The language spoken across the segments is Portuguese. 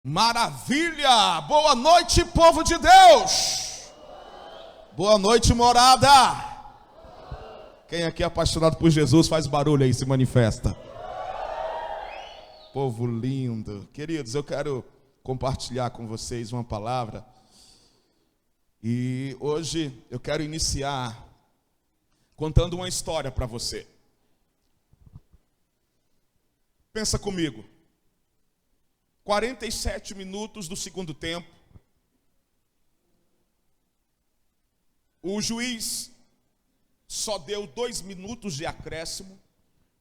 Maravilha! Boa noite, povo de Deus! Boa noite, morada! Quem aqui é apaixonado por Jesus, faz barulho aí, se manifesta. Povo lindo. Queridos, eu quero compartilhar com vocês uma palavra. E hoje eu quero iniciar contando uma história para você. Pensa comigo. 47 minutos do segundo tempo. O juiz só deu 2 minutos de acréscimo.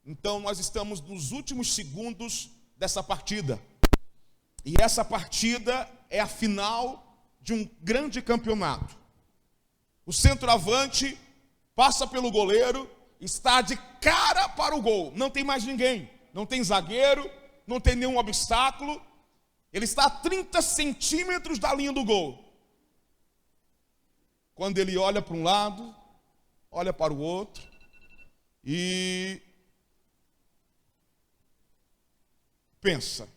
Então nós estamos nos últimos segundos dessa partida. E essa partida é a final de um grande campeonato. O centroavante passa pelo goleiro, está de cara para o gol. Não tem mais ninguém. Não tem zagueiro, não tem nenhum obstáculo. Ele está a 30 centímetros da linha do gol. Quando ele olha para um lado, olha para o outro e pensa: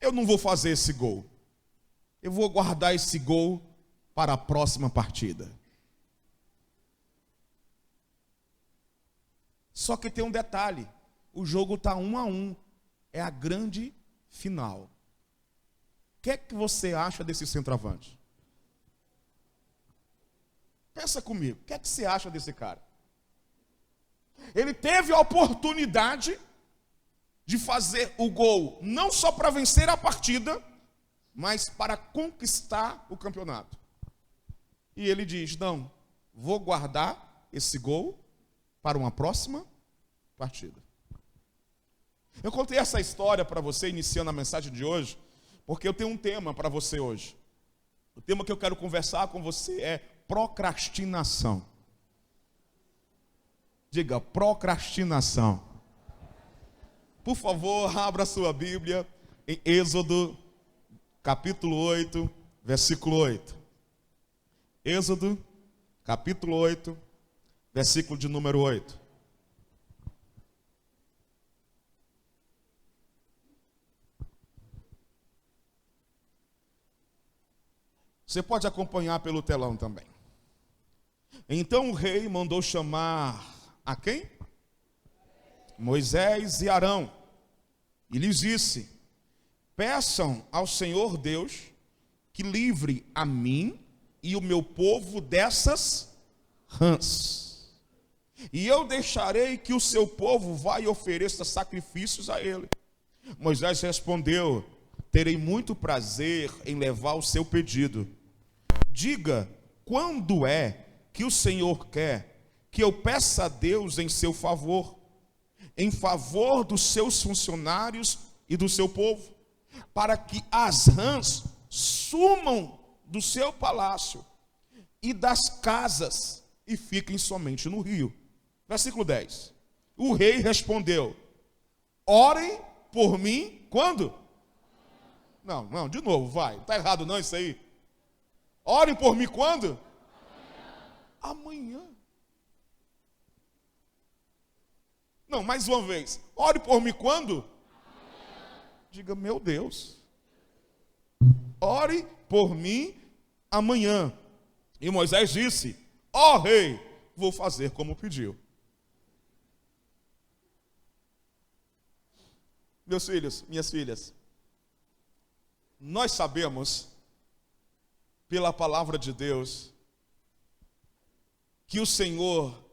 eu não vou fazer esse gol. Eu vou guardar esse gol para a próxima partida. Só que tem um detalhe: o jogo está 1-1. É a grande final. O que é que você acha desse centroavante? Pensa comigo, o que é que você acha desse cara? Ele teve a oportunidade de fazer o gol, não só para vencer a partida, mas para conquistar o campeonato. E ele diz: não, vou guardar esse gol para uma próxima partida. Eu contei essa história para você, iniciando a mensagem de hoje, porque eu tenho um tema para você hoje. O tema que eu quero conversar com você é procrastinação. Diga, procrastinação. Por favor, abra sua Bíblia em Êxodo, capítulo 8, versículo 8. Êxodo, capítulo 8, versículo de número 8. Você pode acompanhar pelo telão também. Então o rei mandou chamar a quem? Moisés e Arão. E lhes disse: peçam ao Senhor Deus que livre a mim e o meu povo dessas rãs. E eu deixarei que o seu povo vá e ofereça sacrifícios a ele. Moisés respondeu: terei muito prazer em levar o seu pedido. Diga, quando é que o Senhor quer que eu peça a Deus em seu favor, em favor dos seus funcionários e do seu povo, para que as rãs sumam do seu palácio e das casas e fiquem somente no rio. Versículo 10. O rei respondeu: orem por mim, quando? Não, de novo, vai, está errado não isso aí. Orem por mim quando? Amanhã. Não, mais uma vez. Ore por mim quando? Amanhã. Diga, meu Deus. Ore por mim amanhã. E Moisés disse: ó rei, vou fazer como pediu. Meus filhos, minhas filhas, nós sabemos, pela palavra de Deus, que o Senhor,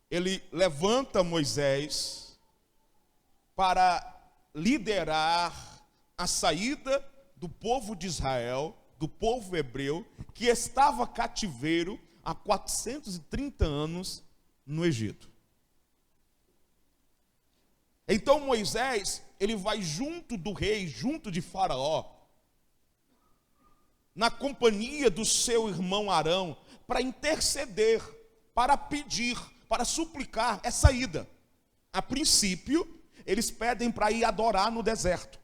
Ele levanta Moisés para liderar a saída do povo de Israel, do povo hebreu, que estava cativeiro há 430 anos no Egito. Então Moisés, ele vai junto do rei, junto de Faraó, na companhia do seu irmão Arão, para interceder, para pedir, para suplicar essa ida. A princípio, eles pedem para ir adorar no deserto,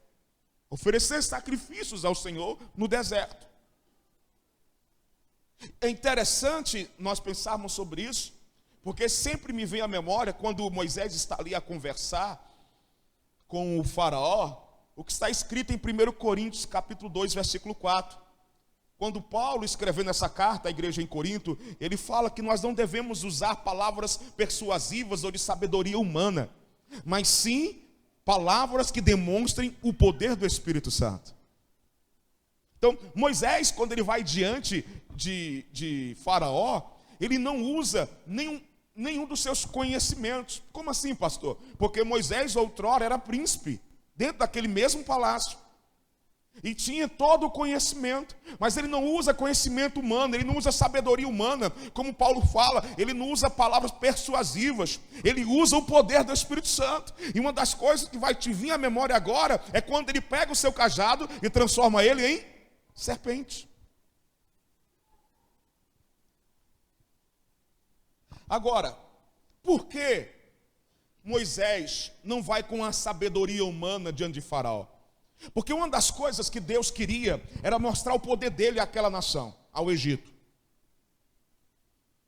oferecer sacrifícios ao Senhor no deserto. É interessante nós pensarmos sobre isso, porque sempre me vem à memória, quando Moisés está ali a conversar com o Faraó, o que está escrito em 1 Coríntios, capítulo 2, versículo 4. Quando Paulo, escrevendo essa carta à igreja em Corinto, ele fala que nós não devemos usar palavras persuasivas ou de sabedoria humana, mas sim palavras que demonstrem o poder do Espírito Santo. Então, Moisés, quando ele vai diante de Faraó, ele não usa nenhum dos seus conhecimentos. Como assim, pastor? Porque Moisés outrora era príncipe, dentro daquele mesmo palácio, e tinha todo o conhecimento, mas ele não usa conhecimento humano, ele não usa sabedoria humana, como Paulo fala, ele não usa palavras persuasivas, ele usa o poder do Espírito Santo. E uma das coisas que vai te vir à memória agora, é quando ele pega o seu cajado e transforma ele em serpente. Agora, por que Moisés não vai com a sabedoria humana diante de Faraó? Porque uma das coisas que Deus queria era mostrar o poder dele àquela nação, ao Egito.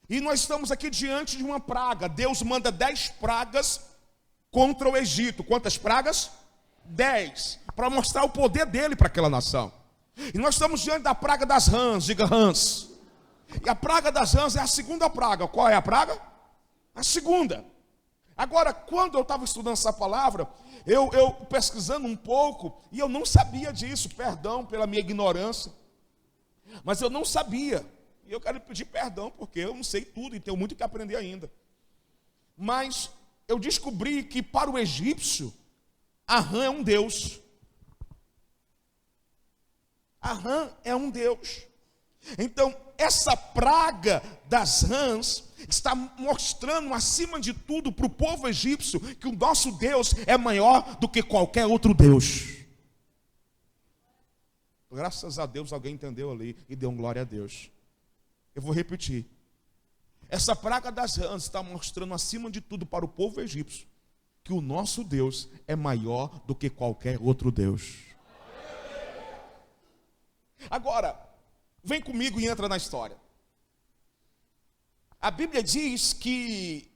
E nós estamos aqui diante de uma praga. Deus manda 10 pragas contra o Egito. Quantas pragas? 10. Para mostrar o poder dele para aquela nação. E nós estamos diante da praga das rãs. Diga rãs. E a praga das rãs é a segunda praga. Qual é a praga? A segunda. Agora, quando eu estava estudando essa palavra, eu pesquisando um pouco, e eu não sabia disso, perdão pela minha ignorância, mas eu não sabia, e eu quero pedir perdão, porque eu não sei tudo, e tenho muito que aprender ainda. Mas eu descobri que para o egípcio, a rã é um deus. A rã é um deus. Então, essa praga das rãs está mostrando, acima de tudo, para o povo egípcio, que o nosso Deus é maior do que qualquer outro Deus. Graças a Deus alguém entendeu ali e deu glória a Deus. Eu vou repetir. Essa praga das rãs está mostrando, acima de tudo, para o povo egípcio, que o nosso Deus é maior do que qualquer outro Deus. Agora, vem comigo e entra na história. A Bíblia diz que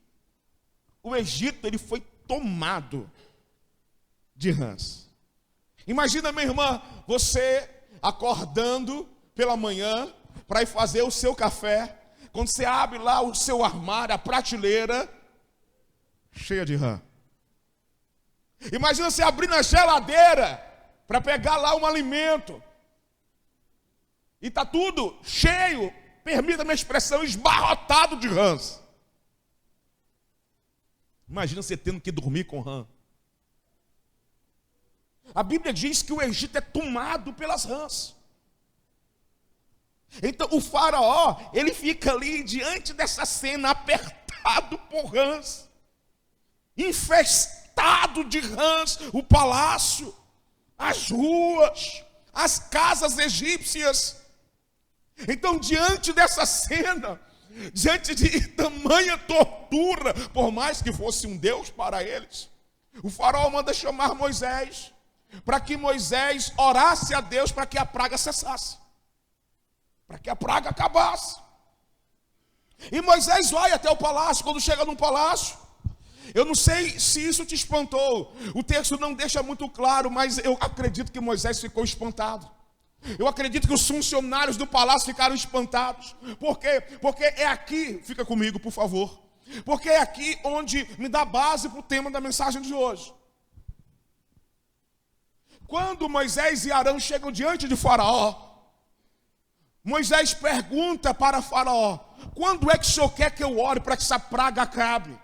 o Egito ele foi tomado de rãs. Imagina, minha irmã, você acordando pela manhã para ir fazer o seu café. Quando você abre lá o seu armário, a prateleira cheia de rã. Imagina você abrindo a geladeira para pegar lá um alimento. E está tudo cheio, permita-me a expressão, esbarrotado de rãs. Imagina você tendo que dormir com rã. A Bíblia diz que o Egito é tomado pelas rãs. Então o faraó, ele fica ali diante dessa cena, apertado por rãs, infestado de rãs, o palácio, as ruas, as casas egípcias. Então, diante dessa cena, diante de tamanha tortura, por mais que fosse um Deus para eles, o faraó manda chamar Moisés, para que Moisés orasse a Deus para que a praga cessasse, para que a praga acabasse. E Moisés vai até o palácio. Quando chega no palácio, eu não sei se isso te espantou, o texto não deixa muito claro, mas eu acredito que Moisés ficou espantado. Eu acredito que os funcionários do palácio ficaram espantados. Por quê? Porque é aqui, fica comigo por favor, porque é aqui onde me dá base para o tema da mensagem de hoje. Quando Moisés e Arão chegam diante de Faraó, Moisés pergunta para Faraó: quando é que o senhor quer que eu ore para que essa praga acabe?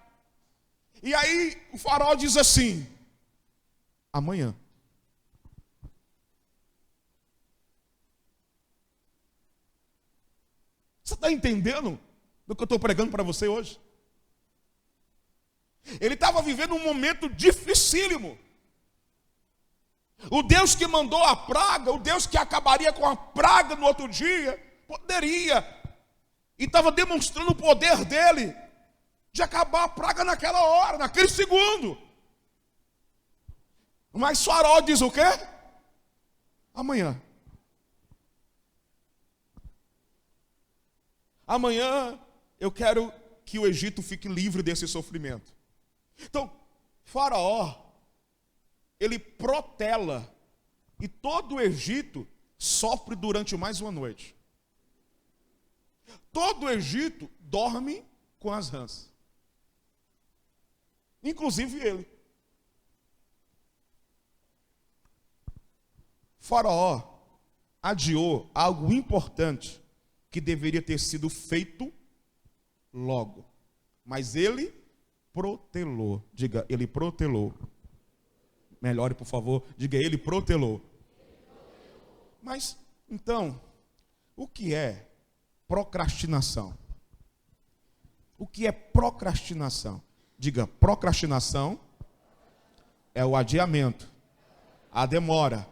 E aí o Faraó diz assim: amanhã. Você está entendendo do que eu estou pregando para você hoje? Ele estava vivendo um momento dificílimo. O Deus que mandou a praga, o Deus que acabaria com a praga no outro dia, poderia, e estava demonstrando o poder dele, de acabar a praga naquela hora, naquele segundo. Mas Faraó diz o quê? Amanhã. Amanhã eu quero que o Egito fique livre desse sofrimento. Então, Faraó, ele protela E todo o Egito sofre durante mais uma noite. Todo o Egito dorme com as rãs. Inclusive ele. Faraó adiou algo importante que deveria ter sido feito logo. Mas ele protelou. Diga, ele protelou. Melhore, por favor. Diga, ele protelou. Mas, então, o que é procrastinação? O que é procrastinação? Diga, procrastinação é o adiamento, a demora,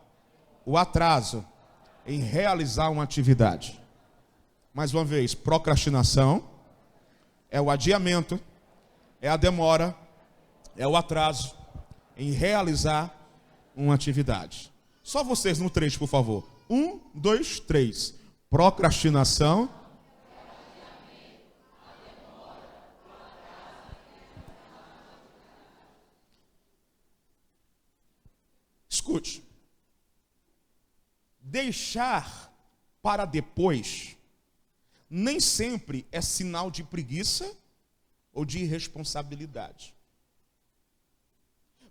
o atraso em realizar uma atividade. Mais uma vez, procrastinação é o adiamento, é a demora, é o atraso em realizar uma atividade. Só vocês no 3, por favor. 1, 2, 3. Procrastinação. Escute. Deixar para depois nem sempre é sinal de preguiça ou de irresponsabilidade.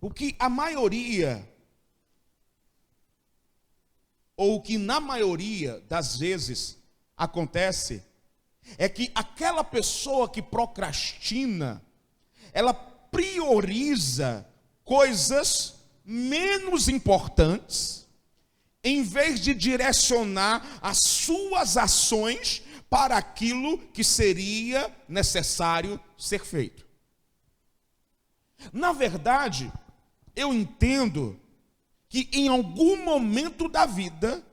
O que a maioria, ou o que na maioria das vezes acontece, é que aquela pessoa que procrastina, ela prioriza coisas menos importantes, em vez de direcionar as suas ações para aquilo que seria necessário ser feito. Na verdade, eu entendo que em algum momento da vida,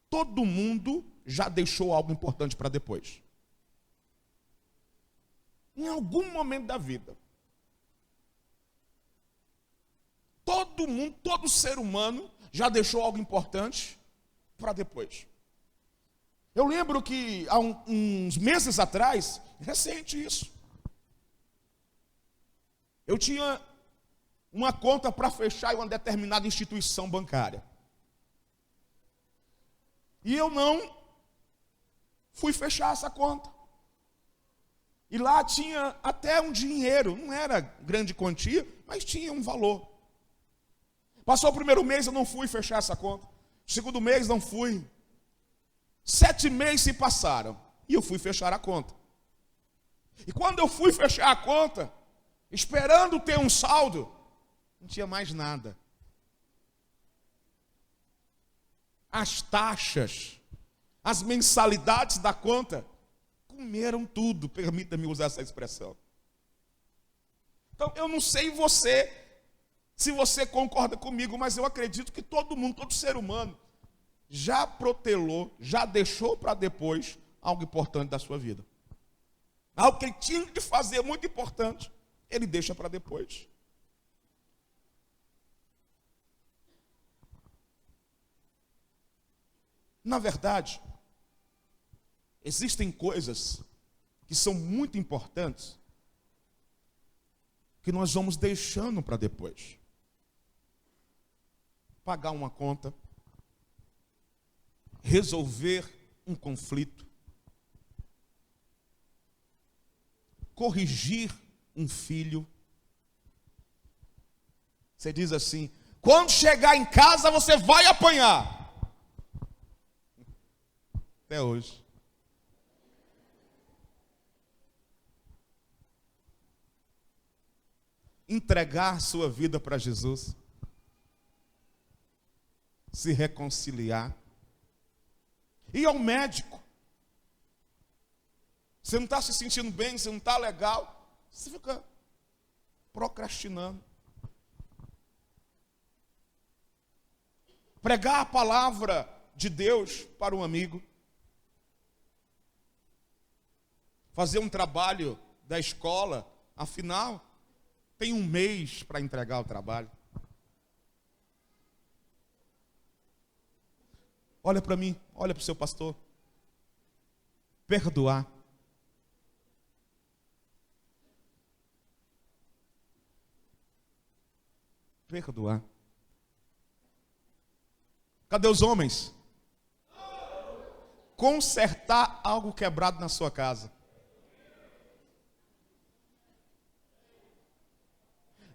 todo mundo já deixou algo importante para depois. Em algum momento da vida. Todo mundo, todo ser humano já deixou algo importante para depois. Eu lembro que há uns meses atrás, recente isso, eu tinha uma conta para fechar em uma determinada instituição bancária. E eu não fui fechar essa conta. E lá tinha até um dinheiro, não era grande quantia, mas tinha um valor. Passou o primeiro mês, eu não fui fechar essa conta. Segundo mês, não fui. 7 meses se passaram e eu fui fechar a conta. E quando eu fui fechar a conta, esperando ter um saldo, não tinha mais nada. As taxas, as mensalidades da conta, comeram tudo, permita-me usar essa expressão. Então, eu não sei se você concorda comigo, mas eu acredito que todo mundo, todo ser humano, já protelou, já deixou para depois algo importante da sua vida. Algo que ele tinha que fazer muito importante, ele deixa para depois. Na verdade, existem coisas que são muito importantes que nós vamos deixando para depois. Pagar uma conta, resolver um conflito, corrigir um filho. Você diz assim: quando chegar em casa você vai apanhar. Até hoje. Entregar sua vida para Jesus, se reconciliar, ir ao médico. Você não está se sentindo bem, você não está legal, você fica procrastinando. Pregar a palavra de Deus para um amigo. Fazer um trabalho da escola, afinal, tem um mês para entregar o trabalho. Olha para mim, olha para o seu pastor. Perdoar. Perdoar. Cadê os homens? Consertar algo quebrado na sua casa.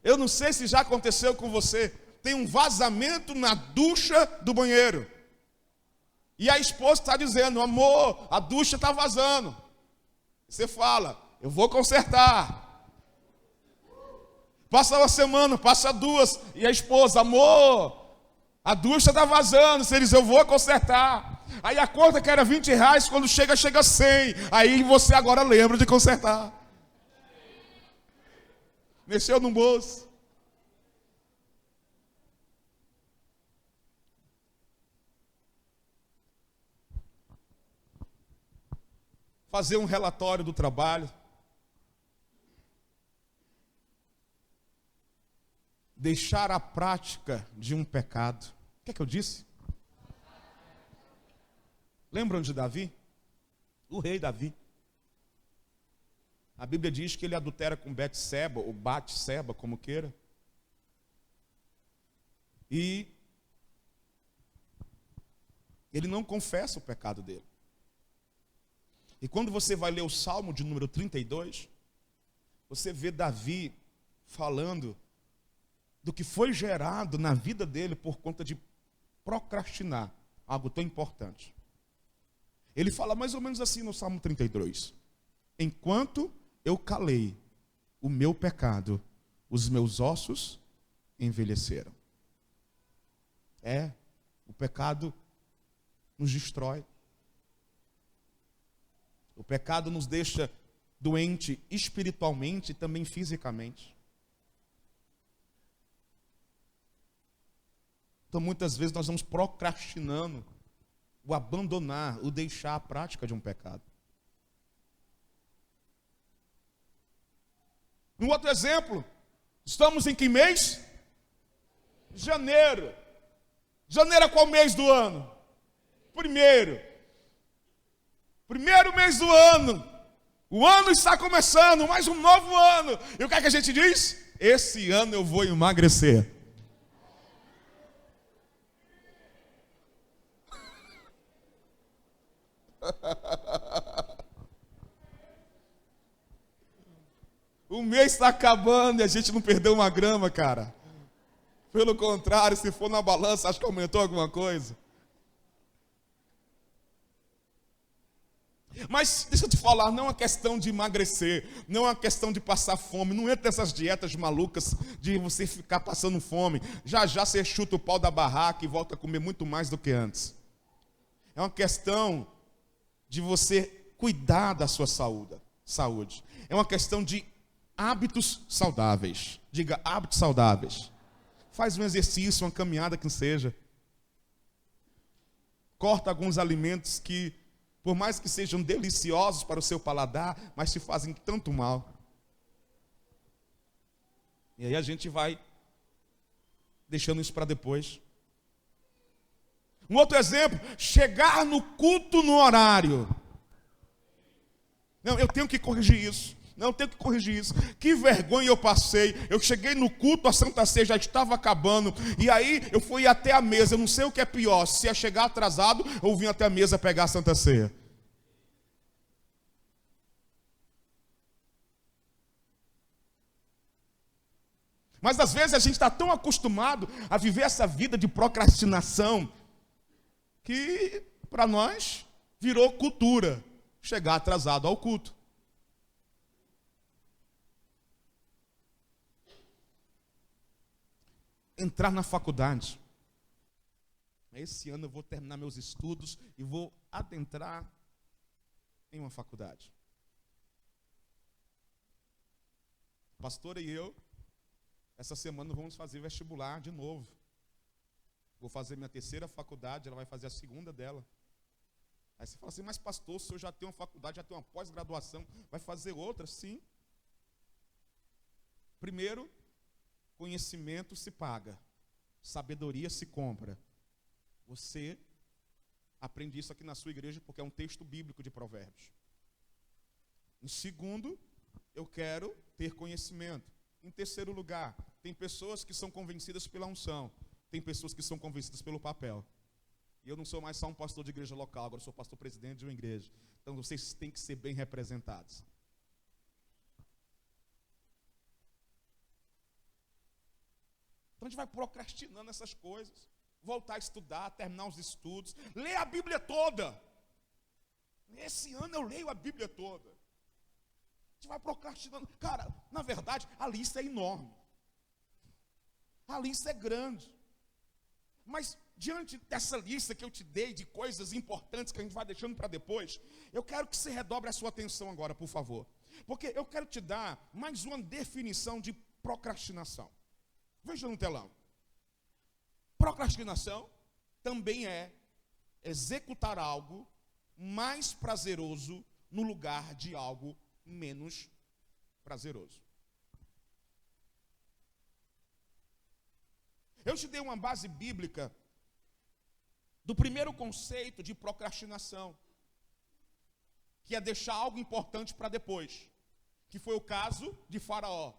Eu não sei se já aconteceu com você. Tem um vazamento na ducha do banheiro. E a esposa está dizendo: amor, a ducha está vazando. Você fala: eu vou consertar. Passa uma semana, passa duas. E a esposa: amor, a ducha está vazando. Você diz: eu vou consertar. Aí a conta que era R$20, quando chega 100. Aí você agora lembra de consertar. Mexeu no bolso. Fazer um relatório do trabalho. Deixar a prática de um pecado. O que é que eu disse? Lembram de Davi? O rei Davi. A Bíblia diz que ele adultera com Betseba, ou Batseba, como queira. E ele não confessa o pecado dele. E quando você vai ler o Salmo de número 32, você vê Davi falando do que foi gerado na vida dele por conta de procrastinar algo tão importante. Ele fala mais ou menos assim no Salmo 32. Enquanto eu calei o meu pecado, os meus ossos envelheceram. O pecado nos destrói. O pecado nos deixa doente espiritualmente e também fisicamente. Então muitas vezes nós vamos procrastinando o abandonar, o deixar a prática de um pecado. Um outro exemplo, estamos em que mês? Janeiro. Janeiro é qual mês do ano? Primeiro mês do ano. O ano está começando, mais um novo ano. E o que é que a gente diz? Esse ano eu vou emagrecer. O mês está acabando e a gente não perdeu uma grama, cara. Pelo contrário, se for na balança, acho que aumentou alguma coisa. Mas deixa eu te falar, não é uma questão de emagrecer, não é uma questão de passar fome, não entra nessas dietas malucas de você ficar passando fome. Já já você chuta o pau da barraca e volta a comer muito mais do que antes. É uma questão de você cuidar da sua saúde. É uma questão de hábitos saudáveis. Diga, hábitos saudáveis. Faz um exercício, uma caminhada que seja. Corta alguns alimentos que, por mais que sejam deliciosos para o seu paladar, mas te fazem tanto mal. E aí a gente vai deixando isso para depois. Um outro exemplo, chegar no culto no horário. Não, eu tenho que corrigir isso. Não, eu tenho que corrigir isso. Que vergonha eu passei. Eu cheguei no culto, a Santa Ceia já estava acabando. E aí eu fui até a mesa. Eu não sei o que é pior, se é chegar atrasado ou vir até a mesa pegar a Santa Ceia. Mas às vezes a gente está tão acostumado a viver essa vida de procrastinação que para nós virou cultura chegar atrasado ao culto. Entrar na faculdade. Esse ano eu vou terminar meus estudos e vou adentrar em uma faculdade. A pastora e eu, essa semana vamos fazer vestibular de novo. Vou fazer minha terceira faculdade, ela vai fazer a segunda dela. Aí você fala assim, mas pastor, o senhor já tem uma faculdade, já tem uma pós-graduação, vai fazer outra? Sim. Primeiro, conhecimento se paga, sabedoria se compra. Você aprende isso aqui na sua igreja porque é um texto bíblico de Provérbios. Em segundo, eu quero ter conhecimento. Em terceiro lugar, tem pessoas que são convencidas pela unção, tem pessoas que são convencidas pelo papel. E eu não sou mais só um pastor de igreja local, agora eu sou pastor presidente de uma igreja. Então vocês têm que ser bem representados. Então a gente vai procrastinando essas coisas. Voltar a estudar, terminar os estudos, ler a Bíblia toda. Esse ano eu leio a Bíblia toda. A gente vai procrastinando. Cara, na verdade, a lista é enorme. A lista é grande. Mas diante dessa lista que eu te dei de coisas importantes que a gente vai deixando para depois, eu quero que você redobre a sua atenção agora, por favor. Porque eu quero te dar mais uma definição de procrastinação. Veja no telão. Procrastinação também é executar algo mais prazeroso no lugar de algo menos prazeroso. Eu te dei uma base bíblica do primeiro conceito de procrastinação, que é deixar algo importante para depois, que foi o caso de Faraó.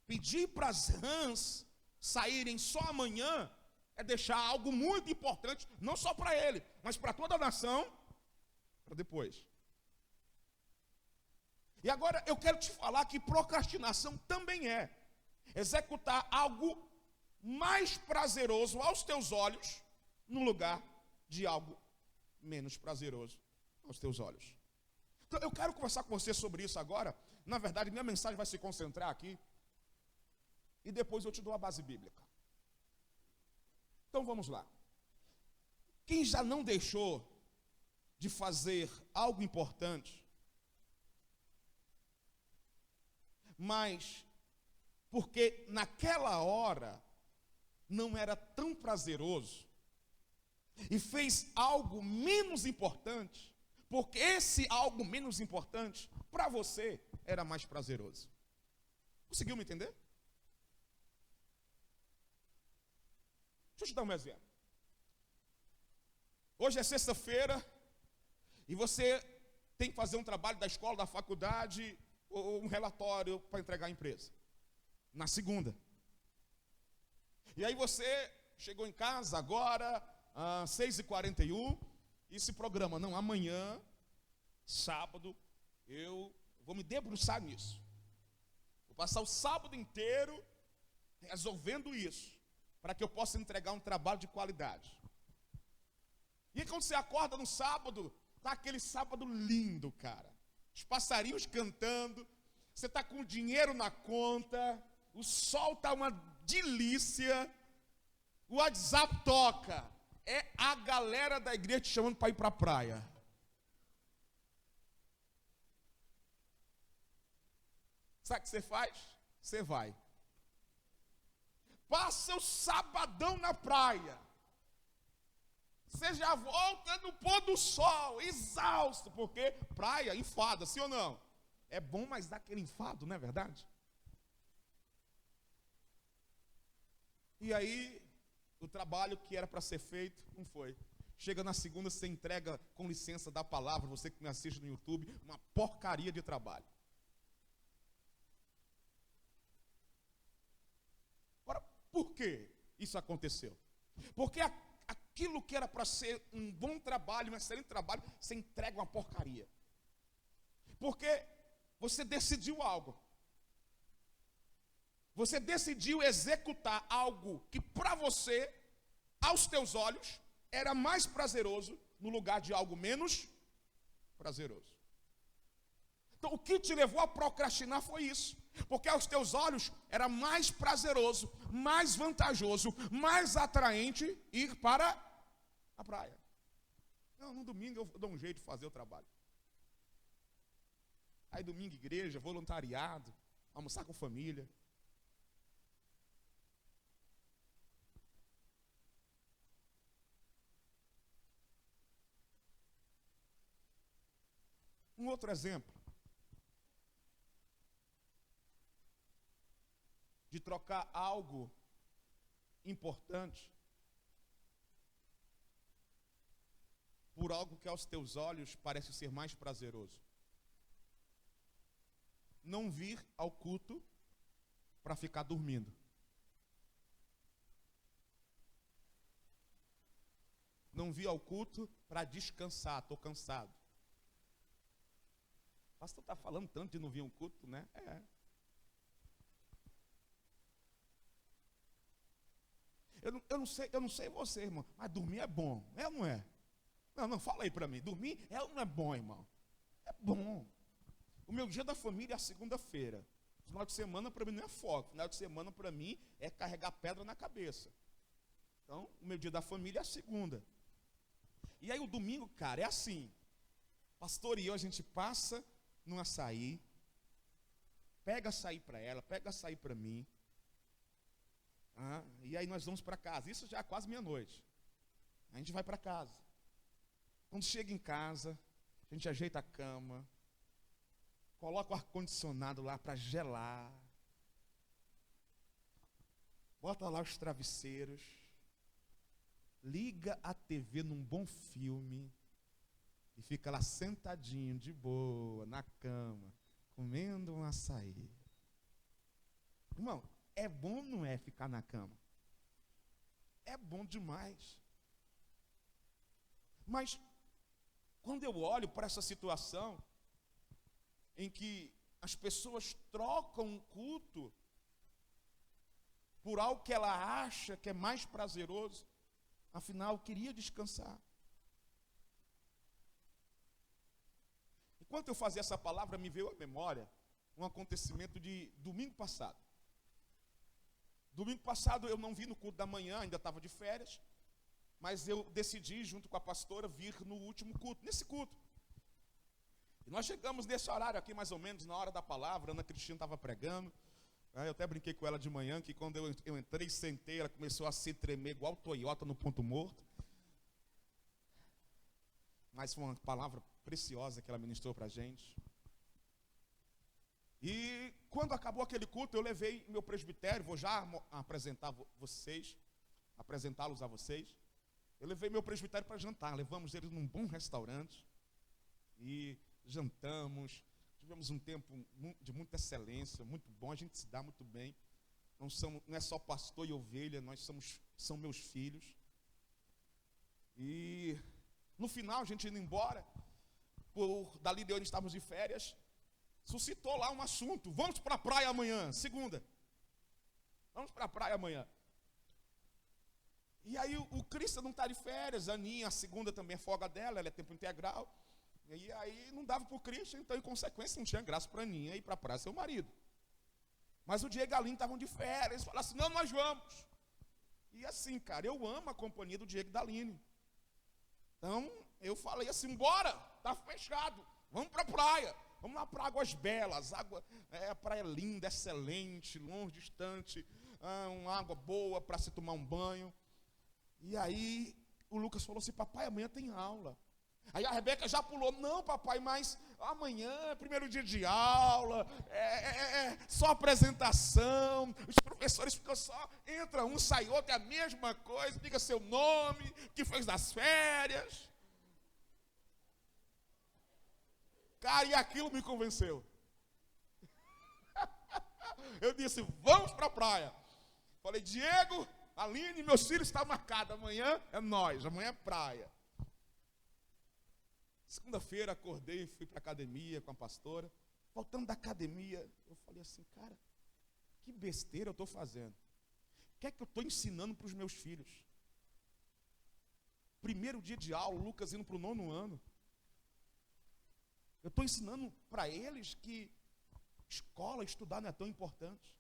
Pedir para as rãs saírem só amanhã é deixar algo muito importante, não só para ele, mas para toda a nação, para depois. E agora eu quero te falar que procrastinação também é executar algo mais prazeroso aos teus olhos, no lugar de algo menos prazeroso aos teus olhos. Então eu quero conversar com você sobre isso agora. Na verdade, minha mensagem vai se concentrar aqui. E depois eu te dou a base bíblica. Então vamos lá. Quem já não deixou de fazer algo importante, mas porque naquela hora não era tão prazeroso, e fez algo menos importante, porque esse algo menos importante, para você, era mais prazeroso. Conseguiu me entender? Deixa eu te dar um exemplo. Hoje é sexta-feira e você tem que fazer um trabalho da escola, da faculdade, ou um relatório para entregar à empresa. Na segunda. E aí você chegou em casa agora, às 6h41, e se programa. Não, amanhã, sábado, eu vou me debruçar nisso. Vou passar o sábado inteiro resolvendo isso, para que eu possa entregar um trabalho de qualidade. E quando você acorda no sábado, tá aquele sábado lindo, cara. Os passarinhos cantando, você tá com o dinheiro na conta, o sol tá uma delícia, o WhatsApp toca. É a galera da igreja te chamando para ir para a praia. Sabe o que você faz? Você vai. Passa o sabadão na praia. Você já volta no pôr do sol, exausto, porque praia, enfada, sim ou não? É bom, mas dá aquele enfado, não é verdade? E aí, o trabalho que era para ser feito, não foi. Chega na segunda, você entrega, com licença da palavra, você que me assiste no YouTube, uma porcaria de trabalho. Agora, por que isso aconteceu? Porque aquilo que era para ser um bom trabalho, um excelente trabalho, você entrega uma porcaria. Porque você decidiu algo. Você decidiu executar algo que para você, aos teus olhos, era mais prazeroso no lugar de algo menos prazeroso. Então, o que te levou a procrastinar foi isso. Porque aos teus olhos era mais prazeroso, mais vantajoso, mais atraente ir para a praia. Não, no domingo eu dou um jeito de fazer o trabalho. Aí domingo igreja, voluntariado, almoçar com família. Um outro exemplo de trocar algo importante por algo que aos teus olhos parece ser mais prazeroso. Não vir ao culto para ficar dormindo. não vim ao culto para descansar, estou cansado. O pastor está falando tanto de não vir ao culto, né? Eu não sei você, irmão, mas dormir é bom, é ou não é? Não, fala aí para mim, dormir é ou não é bom, irmão? É bom. O meu dia da família é a segunda-feira. Final de semana para mim não é foco. Final de semana para mim é carregar pedra na cabeça. Então, o meu dia da família é a segunda. E aí o domingo, cara, é assim. Pastor e eu, a gente passa num açaí. Pega açaí para ela, pega açaí para mim. E aí nós vamos para casa. Isso já é quase meia-noite. A gente vai para casa. Quando chega em casa, a gente ajeita a cama. Coloca o ar-condicionado lá para gelar. Bota lá os travesseiros. Liga a TV num bom filme. E fica lá sentadinho, de boa, na cama, comendo um açaí. Irmão, é bom ou não é ficar na cama? É bom demais. Mas, quando eu olho para essa situação, em que as pessoas trocam o culto por algo que ela acha que é mais prazeroso, afinal, queria descansar. Enquanto eu fazia essa palavra, me veio à memória um acontecimento de domingo passado. Domingo passado eu não vi no culto da manhã, ainda estava de férias, mas eu decidi, junto com a pastora, vir no último culto, nesse culto. E nós chegamos nesse horário aqui, mais ou menos, na hora da palavra. Ana Cristina estava pregando. Eu até brinquei com ela de manhã, que quando eu entrei, sentei, ela começou a se tremer igual Toyota no ponto morto. Mas foi uma palavra preciosa que ela ministrou para a gente. E quando acabou aquele culto, eu levei meu presbitério, vou já apresentá-los a vocês. Eu levei meu presbitério para jantar, levamos eles num bom restaurante. E jantamos, tivemos um tempo de muita excelência, muito bom, a gente se dá muito bem. Não é só pastor e ovelha, são meus filhos. E no final, a gente indo embora, dali de onde estávamos de férias, suscitou lá um assunto: vamos para a praia amanhã, segunda. Vamos para a praia amanhã. E aí o Cristian não está de férias, a Aninha, a segunda também é folga dela, ela é tempo integral. E aí não dava para o Cristian, então em consequência não tinha graça para a Aninha ir para a praia, seu marido. Mas o Diego e a Aline estavam de férias, eles falaram assim: não, nós vamos. E assim, cara, eu amo a companhia do Diego e da Aline. Então eu falei assim: bora, tá fechado, vamos para a praia. Vamos lá para Águas Belas, a praia linda, excelente, longe, distante, uma água boa para se tomar um banho. E aí o Lucas falou assim: papai, amanhã tem aula. Aí a Rebeca já pulou: não, papai, mas amanhã é primeiro dia de aula, só apresentação, os professores ficam só, entra um, sai outro, é a mesma coisa, diga seu nome, o que fez nas férias. Cara, e aquilo me convenceu. Eu disse: vamos para a praia. Falei: Diego, Aline, meus filhos, está marcado, amanhã é nós, amanhã é praia. Segunda-feira acordei e fui para a academia com a pastora. Voltando da academia, eu falei assim: cara, que besteira eu estou fazendo. O que é que eu estou ensinando para os meus filhos? Primeiro dia de aula, o Lucas indo para o 9º ano. Eu estou ensinando para eles que escola, estudar não é tão importante.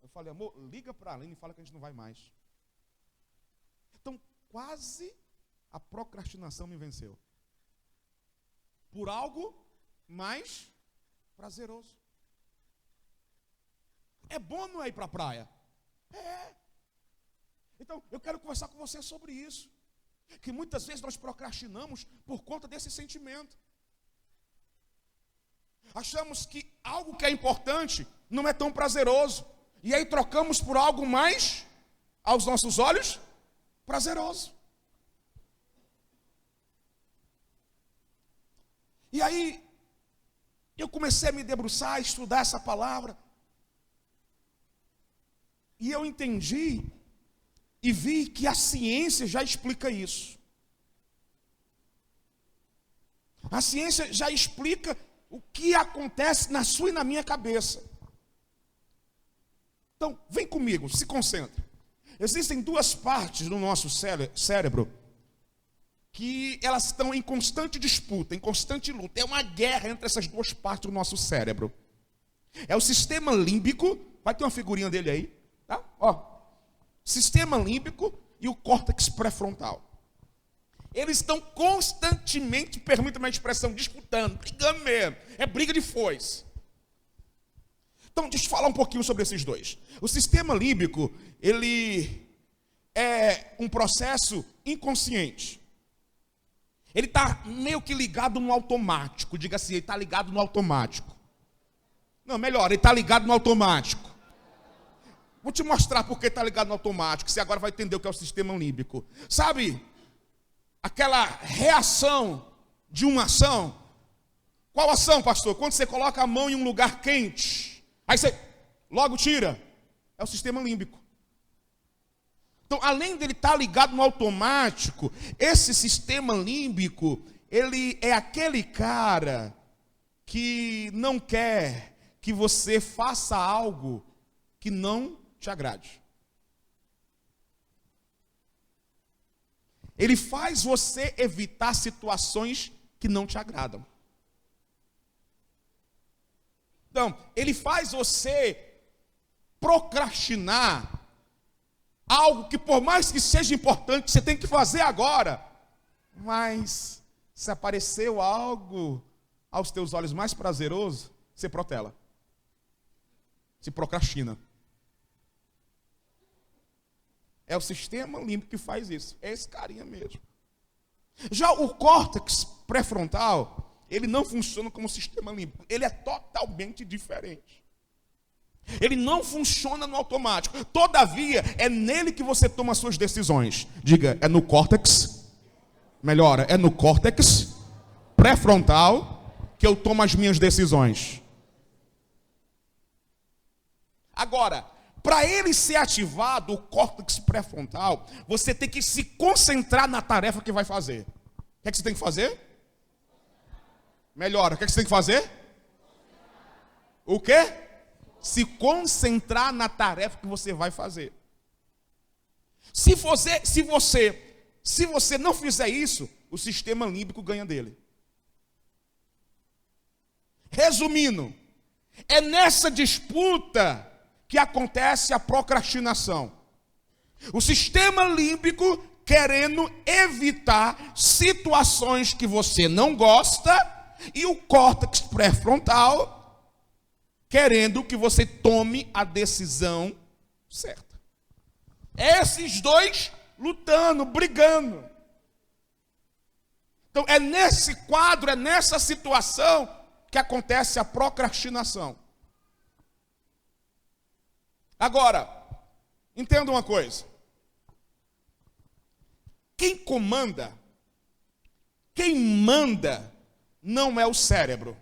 Eu falei: amor, liga para a Aline e fala que a gente não vai mais. Então, quase a procrastinação me venceu. Por algo mais prazeroso. É bom não é ir para a praia? É. Então, eu quero conversar com você sobre isso. Que muitas vezes nós procrastinamos por conta desse sentimento. Achamos que algo que é importante não é tão prazeroso. E aí trocamos por algo mais, aos nossos olhos, prazeroso. E aí, eu comecei a me debruçar, a estudar essa palavra. E eu entendi e vi que a ciência já explica isso. A ciência já explica o que acontece na sua e na minha cabeça. Então, vem comigo, se concentra. Existem duas partes no nosso cérebro que elas estão em constante disputa, em constante luta. É uma guerra entre essas duas partes do nosso cérebro. É o sistema límbico, vai ter uma figurinha dele aí, tá? Ó, sistema límbico e o córtex pré-frontal. Eles estão constantemente, permita-me a expressão, disputando, brigando mesmo. É briga de foice. Então, deixa eu falar um pouquinho sobre esses dois. O sistema límbico, ele é um processo inconsciente. Ele está meio que ligado no automático. Diga assim, ele está ligado no automático. Não, melhor, ele está ligado no automático. Vou te mostrar por que está ligado no automático. Você agora vai entender o que é o sistema límbico. Sabe, aquela reação de uma ação. Qual ação, pastor? Quando você coloca a mão em um lugar quente, aí você logo tira. É o sistema límbico. Então, além dele estar ligado no automático, esse sistema límbico, ele é aquele cara que não quer que você faça algo que não te agrade. Ele faz você evitar situações que não te agradam. Então, ele faz você procrastinar algo que, por mais que seja importante, você tem que fazer agora. Mas, se apareceu algo aos teus olhos mais prazeroso, você protela. Se procrastina. É o sistema límbico que faz isso. É esse carinha mesmo. Já o córtex pré-frontal, ele não funciona como sistema límbico. Ele é totalmente diferente. Ele não funciona no automático. Todavia, é nele que você toma as suas decisões. Diga, é no córtex. Melhora, é no córtex pré-frontal que eu tomo as minhas decisões. Agora, para ele ser ativado, o córtex pré-frontal, você tem que se concentrar na tarefa que vai fazer. O que é que você tem que fazer? Melhora, o que é que você tem que fazer? O quê? Se concentrar na tarefa que você vai fazer. Se você não fizer isso, o sistema límbico ganha dele. Resumindo, é nessa disputa que acontece a procrastinação. O sistema límbico querendo evitar situações que você não gosta e o córtex pré-frontal querendo que você tome a decisão certa. Esses dois lutando, brigando. Então é nesse quadro, é nessa situação que acontece a procrastinação. Agora, entenda uma coisa. Quem manda não é o cérebro.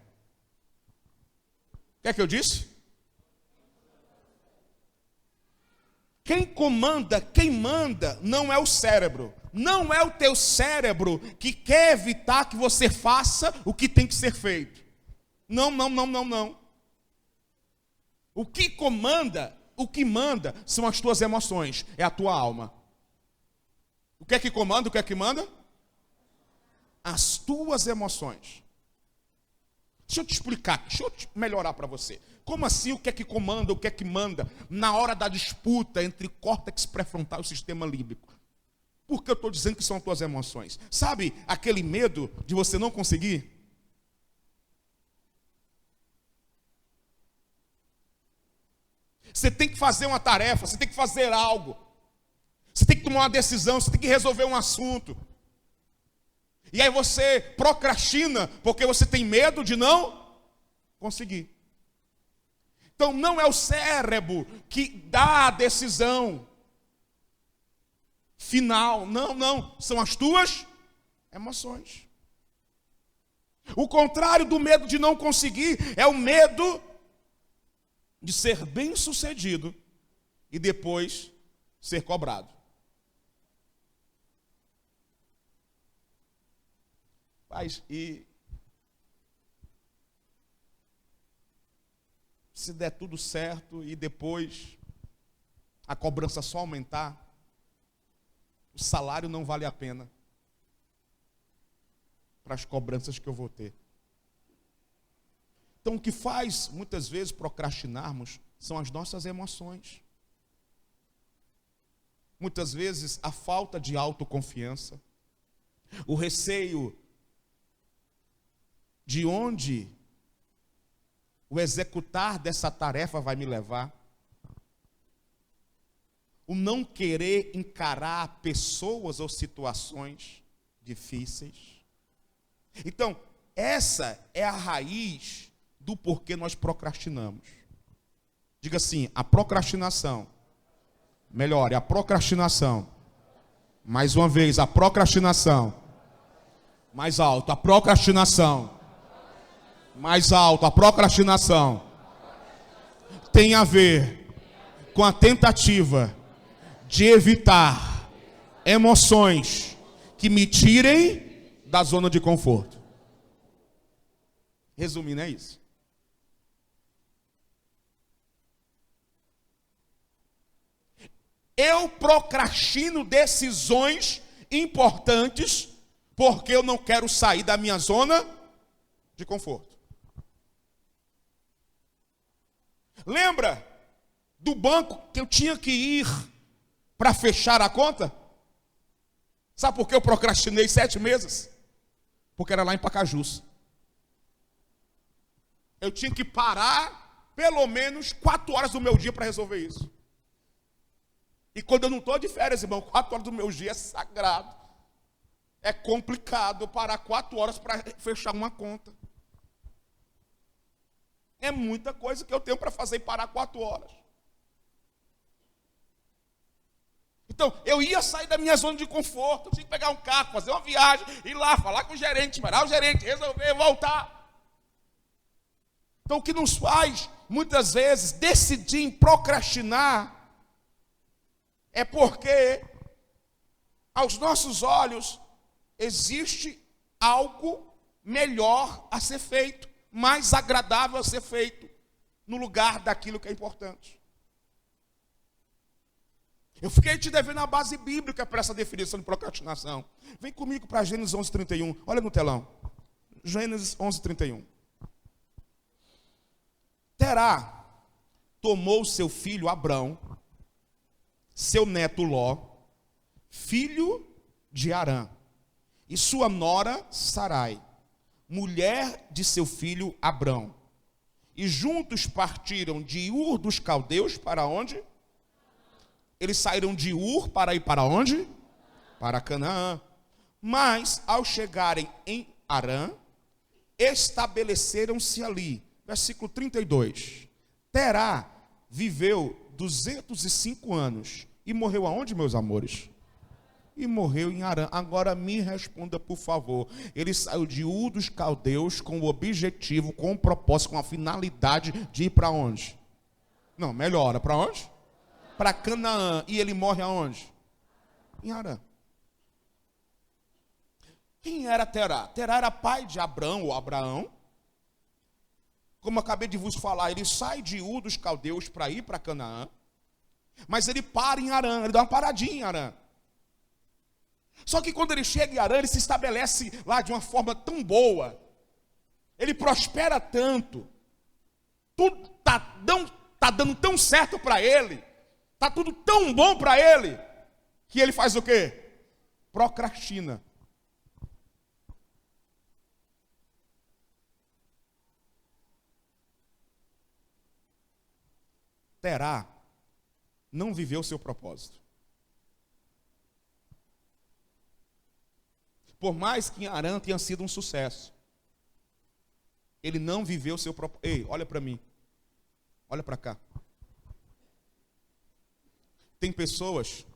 O que é que eu disse? Quem manda não é o cérebro. Não é o teu cérebro que quer evitar que você faça o que tem que ser feito. Não. O que manda são as tuas emoções, é a tua alma. O que é que comanda? O que é que manda? As tuas emoções. Deixa eu te explicar, deixa eu melhorar para você. Como assim o que é que comanda, o que é que manda na hora da disputa entre córtex pré-frontal e o sistema límbico? Por que eu estou dizendo que são as tuas emoções? Sabe aquele medo de você não conseguir? Você tem que fazer uma tarefa, você tem que fazer algo. Você tem que tomar uma decisão, você tem que resolver um assunto. E aí você procrastina porque você tem medo de não conseguir. Então não é o cérebro que dá a decisão final. Não. São as tuas emoções. O contrário do medo de não conseguir é o medo de ser bem-sucedido e depois ser cobrado. Mas, e se der tudo certo e depois a cobrança só aumentar, o salário não vale a pena para as cobranças que eu vou ter. Então, o que faz, muitas vezes, procrastinarmos são as nossas emoções. Muitas vezes, a falta de autoconfiança, o receio de onde o executar dessa tarefa vai me levar, o não querer encarar pessoas ou situações difíceis. Então, essa é a raiz do porquê nós procrastinamos. Diga assim, a procrastinação. Melhore, a procrastinação. Mais uma vez, a procrastinação. Mais alto, a procrastinação. Mais alto, a procrastinação. Tem a ver com a tentativa de evitar emoções que me tirem da zona de conforto. Resumindo, é isso. Eu procrastino decisões importantes porque eu não quero sair da minha zona de conforto. Lembra do banco que eu tinha que ir para fechar a conta? Sabe por que eu procrastinei 7 meses? Porque era lá em Pacajus. Eu tinha que parar pelo menos 4 horas do meu dia para resolver isso. E quando eu não estou de férias, irmão, 4 horas do meu dia é sagrado. É complicado eu parar 4 horas para fechar uma conta. É muita coisa que eu tenho para fazer e parar 4 horas. Então, eu ia sair da minha zona de conforto. Eu tinha que pegar um carro, fazer uma viagem, ir lá, falar com o gerente, esperar o gerente, resolver, voltar. Então, o que nos faz, muitas vezes, decidir em procrastinar é porque, aos nossos olhos, existe algo melhor a ser feito, mais agradável a ser feito, no lugar daquilo que é importante. Eu fiquei te devendo a base bíblica para essa definição de procrastinação. Vem comigo para Gênesis 11:31. Olha no telão. Gênesis 11:31. Terá tomou seu filho Abrão, seu neto Ló, filho de Arã, e sua nora Sarai, mulher de seu filho Abrão. E juntos partiram de Ur dos Caldeus para onde? Eles saíram de Ur para ir para onde? Para Canaã. Mas, ao chegarem em Arã, estabeleceram-se ali. Versículo 32. Terá viveu 205 anos. E morreu aonde, meus amores? E morreu em Arã. Agora me responda, por favor. Ele saiu de Ur dos Caldeus com o objetivo, com o propósito, com a finalidade de ir para onde? Não, melhora. Para onde? Para Canaã. E ele morre aonde? Em Arã. Quem era Terá? Terá era pai de Abrão ou Abraão. Como eu acabei de vos falar, ele sai de Ur dos Caldeus para ir para Canaã. Mas ele para em Arã, ele dá uma paradinha em Arã. Só que quando ele chega em Arã, ele se estabelece lá de uma forma tão boa. Ele prospera tanto. Tudo está dando tão certo para ele. Está tudo tão bom para ele. Que ele faz o quê? Procrastina. Terá não viveu o seu propósito. Por mais que em Arã tenha sido um sucesso, ele não viveu o seu propósito. Ei, olha para mim. Olha para cá. Tem pessoas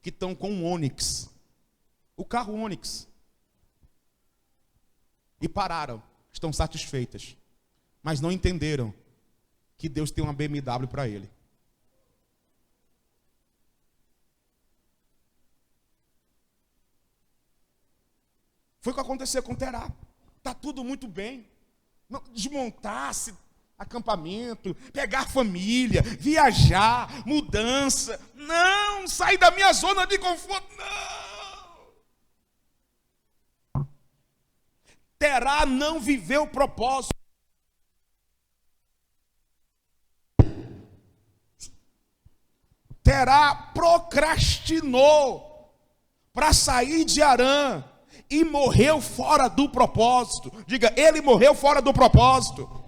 que estão com um Onix, o carro Onix, e pararam, estão satisfeitas, mas não entenderam que Deus tem uma BMW para ele. Foi o que aconteceu com Terá. Está tudo muito bem. Desmontar-se, acampamento, pegar família, viajar, mudança. Não, sair da minha zona de conforto, não. Terá não viveu o propósito. Terá procrastinou para sair de Harã e morreu fora do propósito. Diga, ele morreu fora do propósito.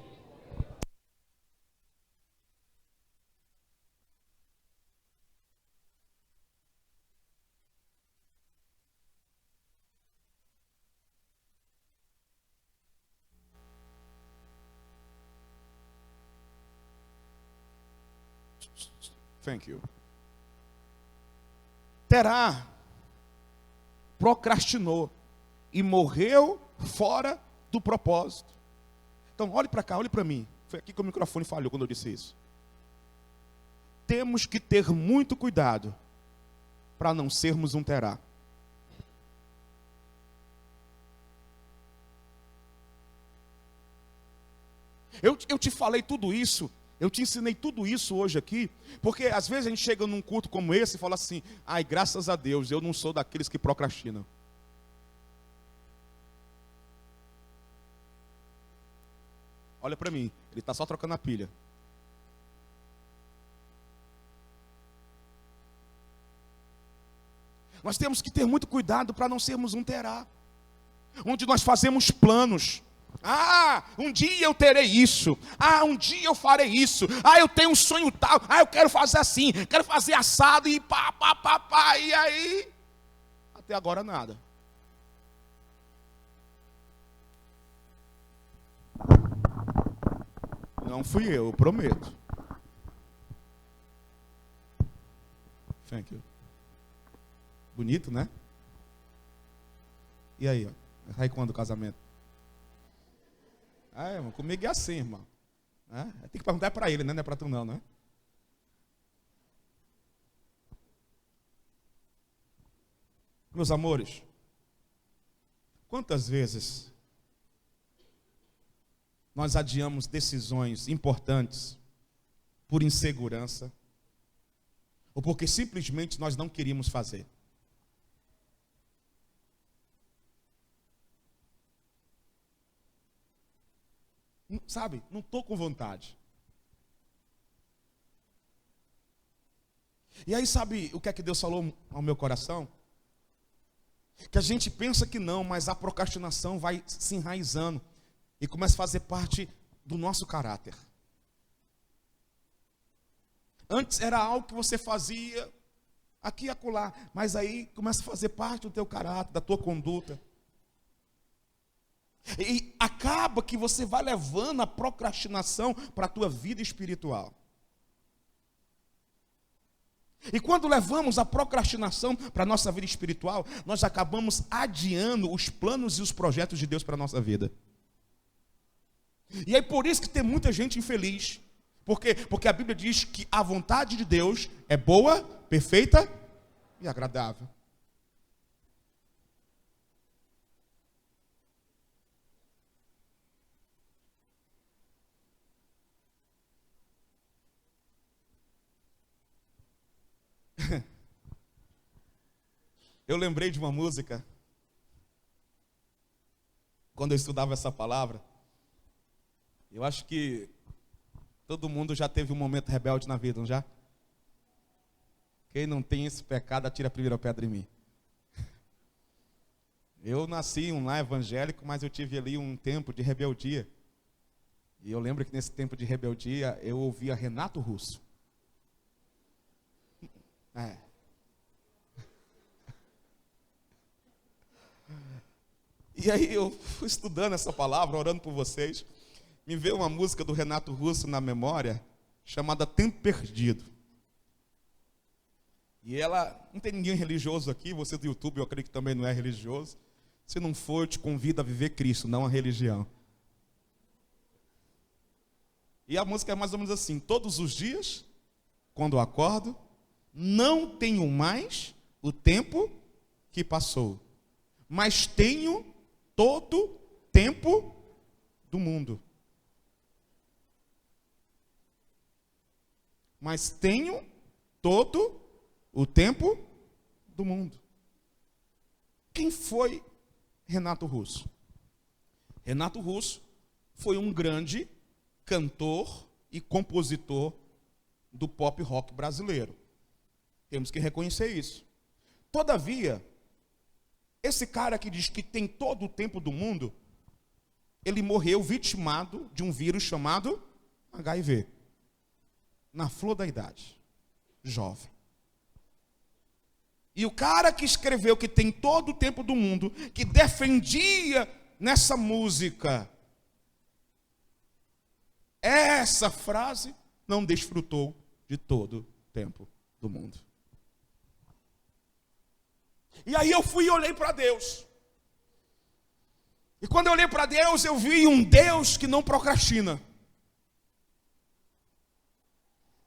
Thank you. Terá procrastinou e morreu fora do propósito. Então, olhe para cá, olhe para mim. Foi aqui que o microfone falhou quando eu disse isso. Temos que ter muito cuidado para não sermos um Terá. Eu te falei tudo isso, eu te ensinei tudo isso hoje aqui, porque às vezes a gente chega num culto como esse e fala assim, ai, graças a Deus, eu não sou daqueles que procrastinam. Olha para mim, ele está só trocando a pilha. Nós temos que ter muito cuidado para não sermos um Terá, onde nós fazemos planos. Ah, um dia eu terei isso. Ah, um dia eu farei isso. Ah, eu tenho um sonho tal. Ah, eu quero fazer assim, quero fazer assado e pá. E aí, até agora nada. Não fui eu prometo. Thank you. Bonito, né? E aí, ó, vai quando o casamento? Ah, irmão, comigo é assim, irmão. Tem que perguntar para ele, né? Não é para tu não, né? Meus amores, quantas vezes nós adiamos decisões importantes por insegurança ou porque simplesmente nós não queríamos fazer? Sabe, não estou com vontade. E aí sabe o que é que Deus falou ao meu coração? Que a gente pensa que não, mas a procrastinação vai se enraizando e começa a fazer parte do nosso caráter. Antes era algo que você fazia aqui e acolá, mas aí começa a fazer parte do teu caráter, da tua conduta. E acaba que você vai levando a procrastinação para a tua vida espiritual. E quando levamos a procrastinação para a nossa vida espiritual, nós acabamos adiando os planos e os projetos de Deus para a nossa vida. E é por isso que tem muita gente infeliz. Por quê? Porque a Bíblia diz que a vontade de Deus é boa, perfeita e agradável. Eu lembrei de uma música, quando eu estudava essa palavra. Eu acho que todo mundo já teve um momento rebelde na vida, não já? Quem não tem esse pecado, atira a primeira pedra em mim. Eu nasci em um lar evangélico, mas eu tive ali um tempo de rebeldia. E eu lembro que nesse tempo de rebeldia, eu ouvia Renato Russo. E aí eu fui estudando essa palavra, orando por vocês. Me veio uma música do Renato Russo na memória, chamada Tempo Perdido. E ela, não tem ninguém religioso aqui, você do YouTube eu acredito que também não é religioso. Se não for, eu te convido a viver Cristo, não a religião. E a música é mais ou menos assim: todos os dias, quando eu acordo, não tenho mais o tempo que passou, mas tenho todo tempo do mundo. mas tenho todo o tempo do mundo. Quem foi Renato Russo? Renato Russo foi um grande cantor e compositor do pop rock brasileiro. Temos que reconhecer isso. Todavia, esse cara que diz que tem todo o tempo do mundo, ele morreu vitimado de um vírus chamado HIV. Na flor da idade, jovem. E o cara que escreveu que tem todo o tempo do mundo, que defendia nessa música essa frase, não desfrutou de todo o tempo do mundo. E aí eu fui e olhei para Deus. E quando eu olhei para Deus, eu vi um Deus que não procrastina.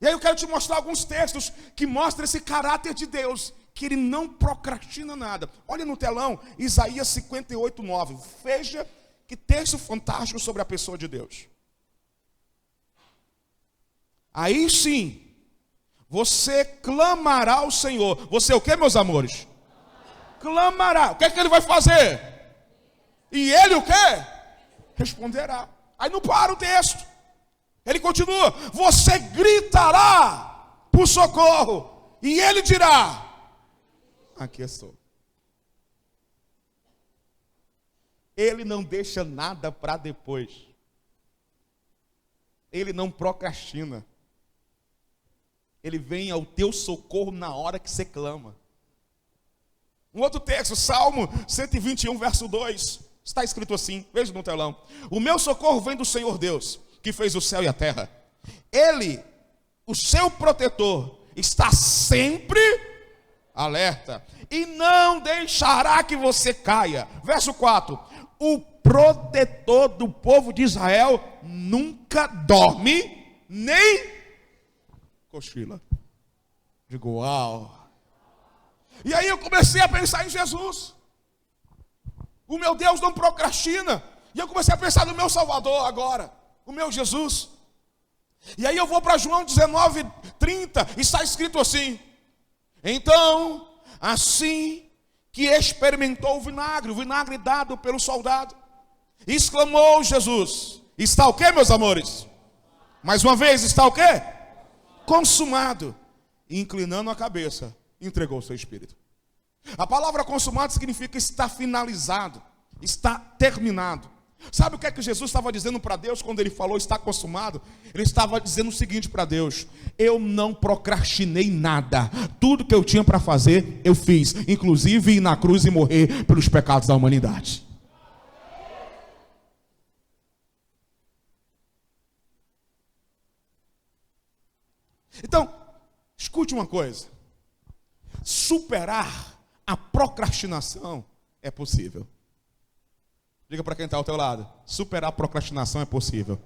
E aí eu quero te mostrar alguns textos que mostram esse caráter de Deus, que ele não procrastina nada. Olha no telão, Isaías 58:9. Veja que texto fantástico sobre a pessoa de Deus. Aí sim, você clamará ao Senhor. Você o que, meus amores? Clamará. O que é que ele vai fazer? E ele o quê? Responderá. Aí não para o texto. Ele continua. Você gritará por socorro. E ele dirá: aqui estou. Ele não deixa nada para depois. Ele não procrastina. Ele vem ao teu socorro na hora que você clama. Um outro texto, Salmo 121, verso 2. Está escrito assim, veja no telão. O meu socorro vem do Senhor Deus, que fez o céu e a terra. Ele, o seu protetor, está sempre alerta e não deixará que você caia. Verso 4. O protetor do povo de Israel nunca dorme, nem cochila. Digo, uau. E aí eu comecei a pensar em Jesus. O meu Deus não procrastina. E eu comecei a pensar no meu Salvador agora, o meu Jesus. E aí eu vou para João 19:30, está escrito assim: então, assim que experimentou o vinagre dado pelo soldado, exclamou Jesus: está o quê, meus amores? Mais uma vez, está o quê? Consumado. E inclinando a cabeça, entregou o seu espírito. A palavra consumado significa está finalizado, está terminado. Sabe o que é que Jesus estava dizendo para Deus quando ele falou está consumado? Ele estava dizendo o seguinte para Deus: eu não procrastinei nada. Tudo que eu tinha para fazer, eu fiz. Inclusive ir na cruz e morrer pelos pecados da humanidade. Então, escute uma coisa. Superar a procrastinação é possível. Diga para quem está ao teu lado: superar a procrastinação é possível.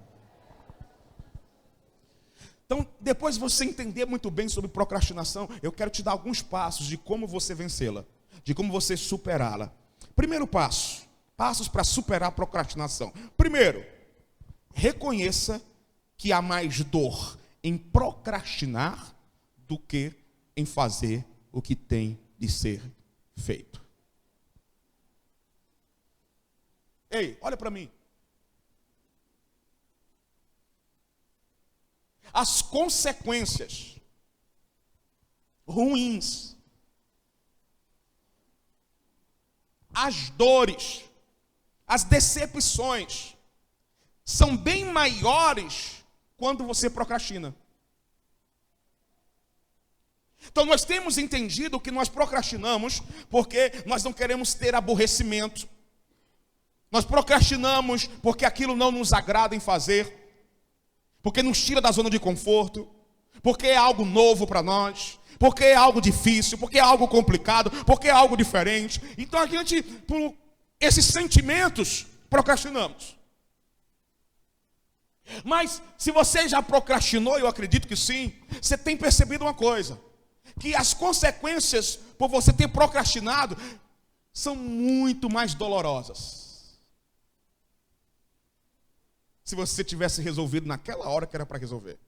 Então, depois de você entender muito bem sobre procrastinação, eu quero te dar alguns passos de como você vencê-la, de como você superá-la. Primeiro passo, passos para superar a procrastinação. Primeiro, reconheça que há mais dor em procrastinar do que em fazer o que tem de ser feito. Ei, olha para mim. As consequências ruins, as dores, as decepções são bem maiores quando você procrastina. Então nós temos entendido que nós procrastinamos porque nós não queremos ter aborrecimento. Nós procrastinamos porque aquilo não nos agrada em fazer, porque nos tira da zona de conforto, porque é algo novo para nós, porque é algo difícil, porque é algo complicado, porque é algo diferente. Então a gente, por esses sentimentos, procrastinamos. Mas se você já procrastinou, eu acredito que sim, você tem percebido uma coisa: que as consequências por você ter procrastinado são muito mais dolorosas. Se você tivesse resolvido naquela hora que era para resolver.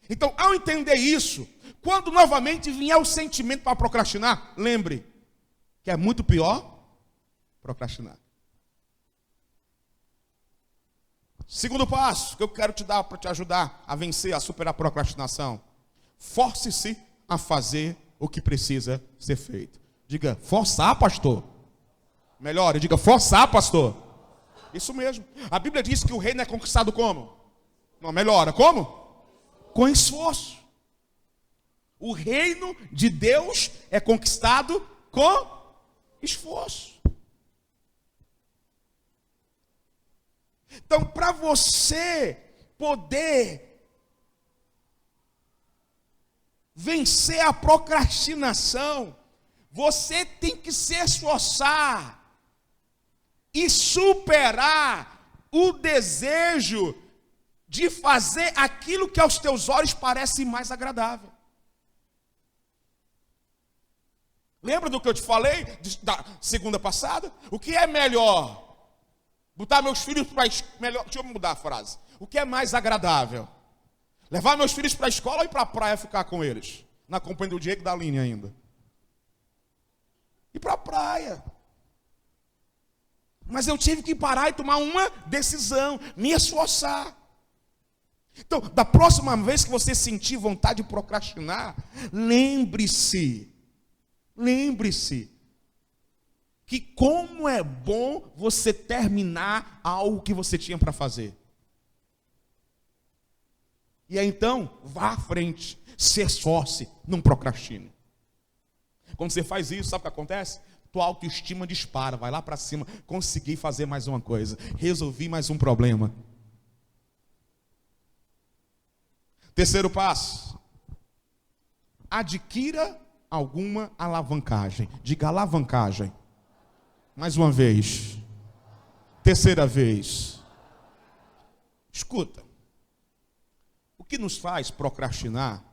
Então, ao entender isso, quando novamente vier o sentimento para procrastinar, lembre que é muito pior procrastinar. Segundo passo que eu quero te dar para te ajudar a vencer, a superar a procrastinação. Force-se a fazer o que precisa ser feito. Diga, forçar, pastor. Melhor, diga, forçar, pastor. Isso mesmo. A Bíblia diz que o reino é conquistado como? Não, melhora, como? Com esforço. O reino de Deus é conquistado com esforço. Então, para você poder vencer a procrastinação, você tem que se esforçar e superar o desejo de fazer aquilo que aos teus olhos parece mais agradável. Lembra do que eu te falei da segunda passada? O que é melhor? Botar meus filhos para a escola. Deixa eu mudar a frase. O que é mais agradável? Levar meus filhos para a escola ou ir para a praia ficar com eles? Na companhia do Diego e da Aline ainda. Ir para a praia. Mas eu tive que parar e tomar uma decisão, me esforçar. Então, da próxima vez que você sentir vontade de procrastinar, lembre-se que como é bom você terminar algo que você tinha para fazer. E aí então, vá à frente, se esforce, não procrastine. Quando você faz isso, sabe o que acontece? Tua autoestima dispara, vai lá para cima, consegui fazer mais uma coisa, resolvi mais um problema. Terceiro passo, adquira alguma alavancagem. Diga alavancagem. Mais uma vez. Terceira vez. Escuta. O que nos faz procrastinar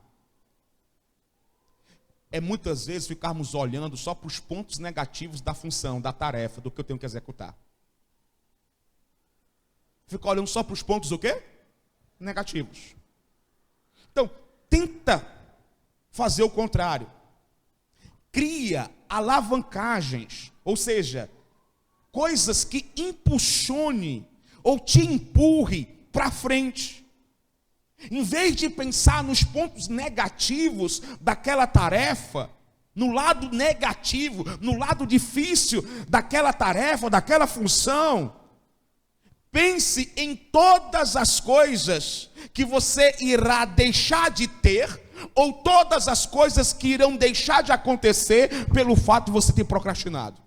é muitas vezes ficarmos olhando só para os pontos negativos da função, da tarefa, do que eu tenho que executar. Fica olhando só para os pontos o quê? Negativos. Então, tenta fazer o contrário. Cria alavancagens, ou seja, coisas que impulsione ou te empurre para frente. Em vez de pensar nos pontos negativos daquela tarefa, no lado negativo, no lado difícil daquela tarefa, daquela função, pense em todas as coisas que você irá deixar de ter, ou todas as coisas que irão deixar de acontecer pelo fato de você ter procrastinado.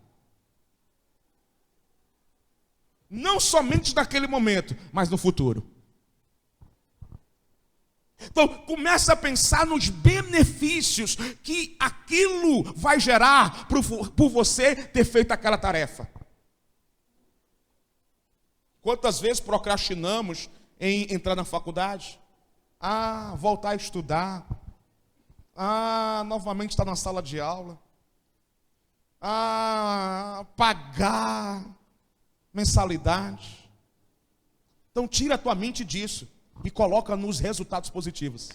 Não somente naquele momento, mas no futuro. Então, começa a pensar nos benefícios que aquilo vai gerar por você ter feito aquela tarefa. Quantas vezes procrastinamos em entrar na faculdade? Voltar a estudar. Novamente estar na sala de aula. Pagar mensalidade. Então tira a tua mente disso e coloca nos resultados positivos.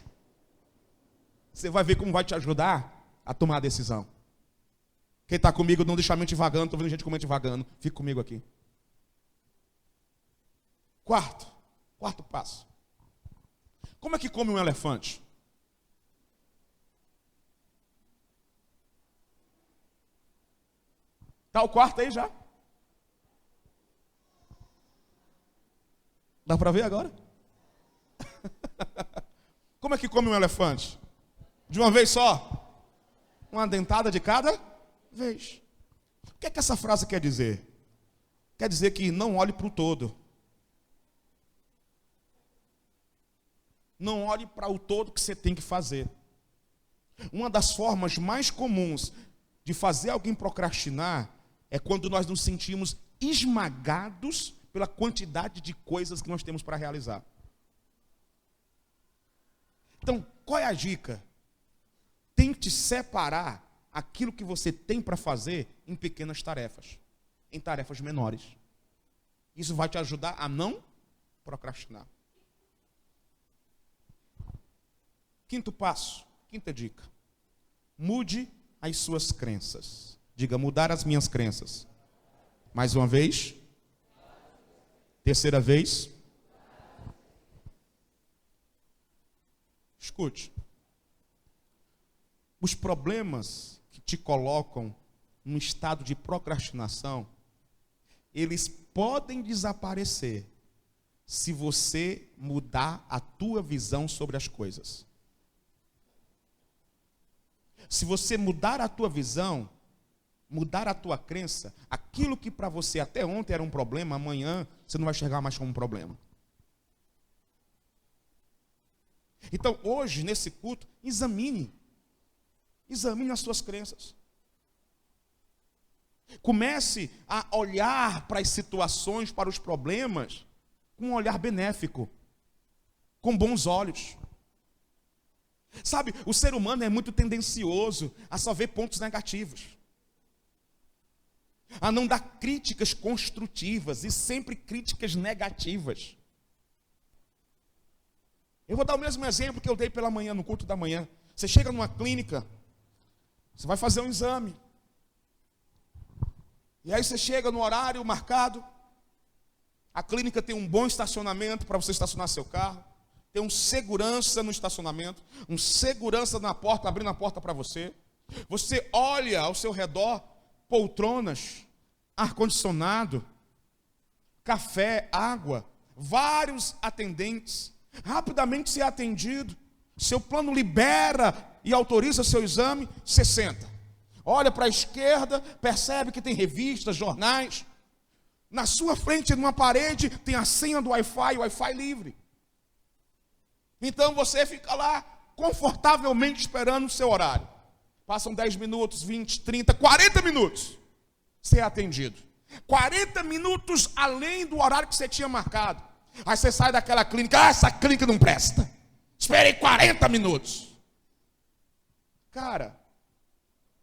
Você vai ver como vai te ajudar a tomar a decisão. Quem está comigo, não deixa a mente vagando. Estou vendo gente com a mente vagando. Fica comigo aqui. Quarto passo. Como é que come um elefante? Está o quarto aí já? Dá para ver agora? Como é que come um elefante? De uma vez só? Uma dentada de cada vez. O que é que essa frase quer dizer? Quer dizer que não olhe para o todo. Não olhe para o todo que você tem que fazer. Uma das formas mais comuns de fazer alguém procrastinar é quando nós nos sentimos esmagados pela quantidade de coisas que nós temos para realizar. Então, qual é a dica? Tente separar aquilo que você tem para fazer em pequenas tarefas, em tarefas menores. Isso vai te ajudar a não procrastinar. Quinto passo, quinta dica. Mude as suas crenças. Diga, mudar as minhas crenças. Mais uma vez. Terceira vez. Escute. Os problemas que te colocam num estado de procrastinação, eles podem desaparecer se você mudar a tua visão sobre as coisas. Se você mudar a tua visão, mudar a tua crença, aquilo que para você até ontem era um problema, amanhã você não vai enxergar mais como um problema. Então, hoje, nesse culto, examine as suas crenças. Comece a olhar para as situações, para os problemas, com um olhar benéfico, com bons olhos. Sabe, o ser humano é muito tendencioso a só ver pontos negativos, a não dar críticas construtivas e sempre críticas negativas. Eu vou dar o mesmo exemplo que eu dei pela manhã, no culto da manhã. Você chega numa clínica, você vai fazer um exame, e aí você chega no horário marcado, a clínica tem um bom estacionamento para você estacionar seu carro, tem um segurança no estacionamento, um segurança na porta, abrindo a porta para você. Você olha ao seu redor, poltronas, ar-condicionado, café, água, vários atendentes, rapidamente ser atendido. Seu plano libera e autoriza seu exame, você senta. Olha para a esquerda, percebe que tem revistas, jornais. Na sua frente, numa parede, tem a senha do Wi-Fi livre. Então você fica lá, confortavelmente esperando o seu horário. Passam 10 minutos, 20, 30, 40 minutos. Ser atendido. 40 minutos além do horário que você tinha marcado. Aí você sai daquela clínica, essa clínica não presta. Esperei 40 minutos. Cara,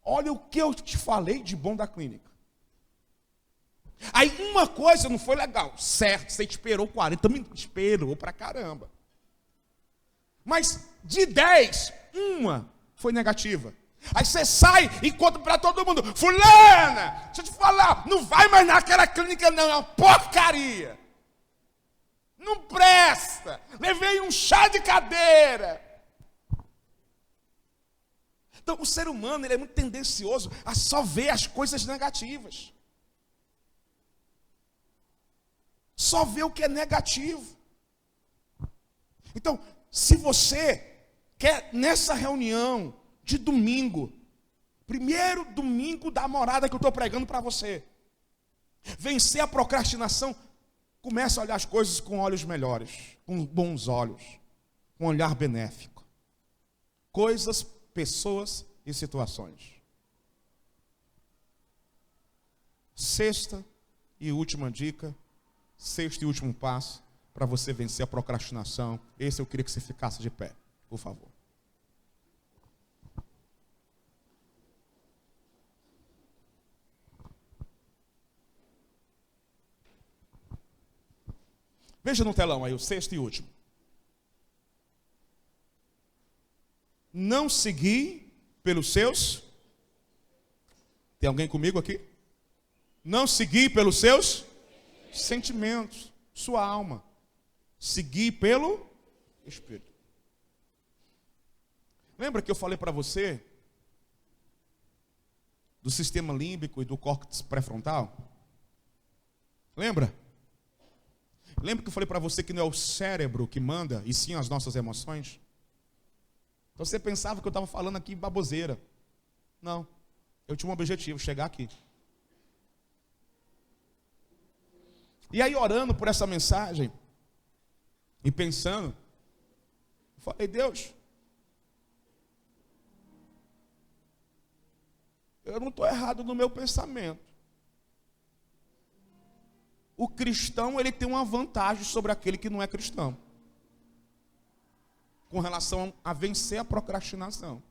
olha o que eu te falei de bom da clínica. Aí uma coisa não foi legal. Certo, você esperou 40 minutos. Esperou pra caramba. Mas de 10, uma foi negativa. Aí você sai e conta para todo mundo: fulana, deixa eu te falar, não vai mais naquela clínica não, é uma porcaria. Não presta. Levei um chá de cadeira. Então o ser humano, ele é muito tendencioso a só ver as coisas negativas. Só ver o que é negativo. Então, se você quer nessa reunião de domingo, primeiro domingo da morada que eu estou pregando para você, vencer a procrastinação, comece a olhar as coisas com olhos melhores, com bons olhos, com um olhar benéfico. Coisas, pessoas e situações. Sexta e última dica, sexto e último passo para você vencer a procrastinação. Esse eu queria que você ficasse de pé, por favor. Veja no telão aí o sexto e último. Não seguir pelos seus... Tem alguém comigo aqui? Não seguir pelos seus sentimentos, sua alma. Seguir pelo Espírito. Lembra que eu falei para você do sistema límbico e do córtex pré-frontal? Lembra? Lembra que eu falei para você que não é o cérebro que manda, e sim as nossas emoções? Então você pensava que eu estava falando aqui baboseira. Não. Eu tinha um objetivo, chegar aqui. E aí, orando por essa mensagem, e pensando, eu falei: Deus, eu não estou errado no meu pensamento. O cristão, ele tem uma vantagem sobre aquele que não é cristão, com relação a vencer a procrastinação.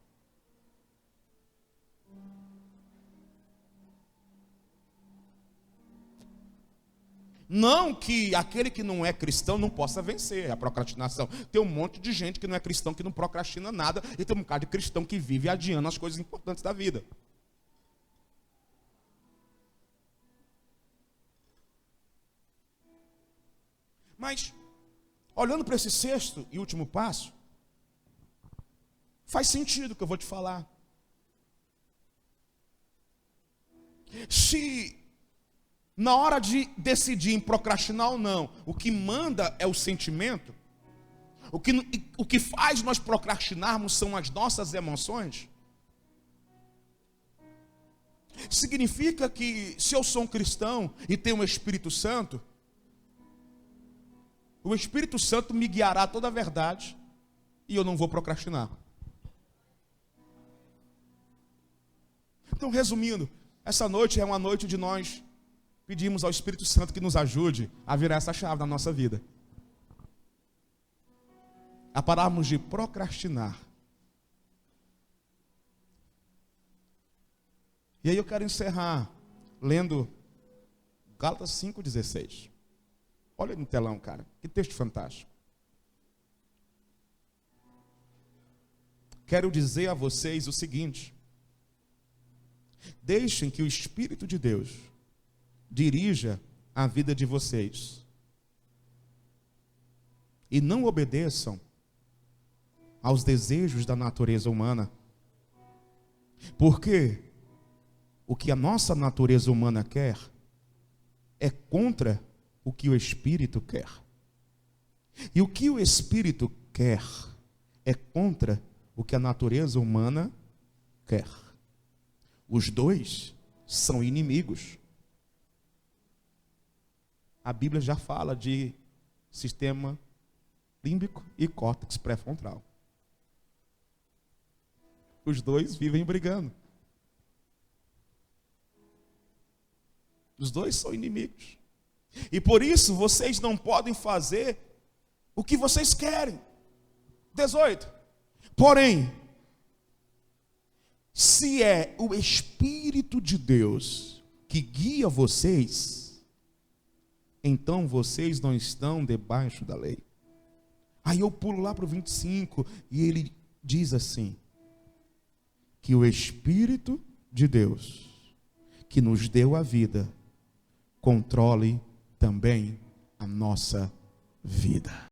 Não que aquele que não é cristão não possa vencer a procrastinação. Tem um monte de gente que não é cristão, que não procrastina nada, e tem um bocado de cristão que vive adiando as coisas importantes da vida. Mas, olhando para esse sexto e último passo, faz sentido o que eu vou te falar. Se na hora de decidir em procrastinar ou não, o que manda é o sentimento, o que faz nós procrastinarmos são as nossas emoções, significa que se eu sou um cristão e tenho o Espírito Santo, o Espírito Santo me guiará a toda a verdade e eu não vou procrastinar. Então, resumindo, essa noite é uma noite de nós pedimos ao Espírito Santo que nos ajude a virar essa chave na nossa vida. A pararmos de procrastinar. E aí eu quero encerrar lendo Gálatas 5,16. Olha no telão, cara. Que texto fantástico. Quero dizer a vocês o seguinte: deixem que o Espírito de Deus dirija a vida de vocês. E não obedeçam aos desejos da natureza humana. Porque o que a nossa natureza humana quer é contra o que o Espírito quer. E o que o Espírito quer é contra o que a natureza humana quer. Os dois são inimigos. A Bíblia já fala de sistema límbico e córtex pré-frontal. Os dois vivem brigando. Os dois são inimigos. E por isso vocês não podem fazer o que vocês querem. 18. Porém, se é o Espírito de Deus que guia vocês, então vocês não estão debaixo da lei. Aí eu pulo lá para o 25 e ele diz assim: que o Espírito de Deus, que nos deu a vida, controle também a nossa vida.